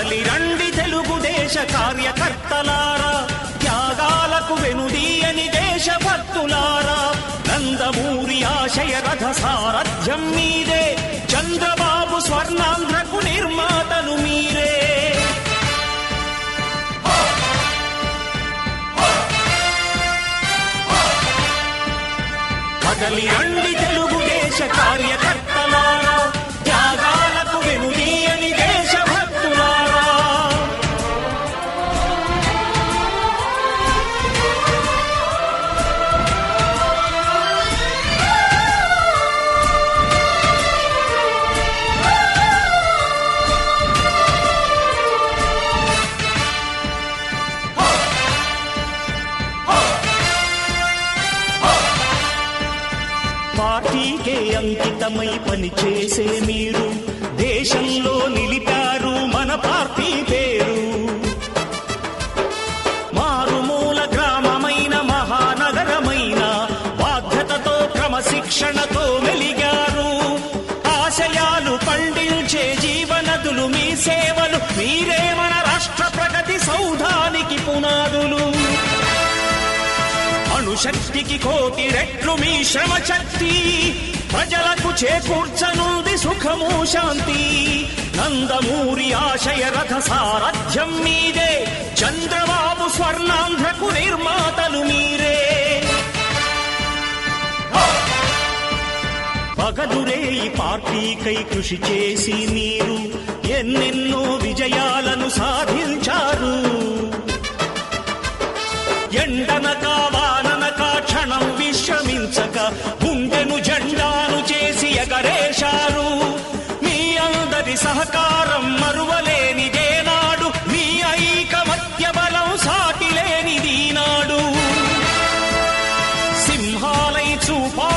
కదలి రండి తెలుగుదేశ కార్యకర్తలారా, త్యాగాలకు వెనుదీయని దేశభక్తులారా, నందమూరి ఆశయ రథ సారథ్యం మీదే, చంద్రబాబు స్వర్ణాంధ్రకు నిర్మాతలు మీరే. కదలి రండి తెలుగుదేశ కార్యకర్తలారా, త్యాగాలకు వెనుదీయని దేశభక్తులారా. పార్టీకే అంకితమై పనిచేసే మీరు దేశంలో నిలిపారు మన పార్టీ పేరు. మారుమూల గ్రామమైన మహానగరమైన బాధ్యతతో క్రమశిక్షణతో మెలిగారు. ఆశయాలు పండించే జీవనదులు మీ సేవలు, మీరే మన రాష్ట్ర ప్రగతి సౌధానికి పునాదులు. అణుశక్తికి కోటి రెట్లు మీ శ్రమ శక్తి, ప్రజలకు చేకూర్చనుంది సుఖము శాంతి. నందమూరి ఆశయ రథ సారథ్యం మీదే, చంద్రబాబు స్వర్ణాంధ్రకు నిర్మాతలు మీరే. పగలురే ఈ పార్టీకై కృషి చేసి మీరు ఎన్నెన్నో విజయాలను సాధించారు. ఎండనక వాననక క్షణం విశ్రమించక గుండెను జెండాను చేసి ఎగరేశారు. మీ అందరి సహకారం మరువలేనిదేనాడు, మీ ఐకమత్య బలం సాటిలేనిదీనాడు. సింహాలై చూపా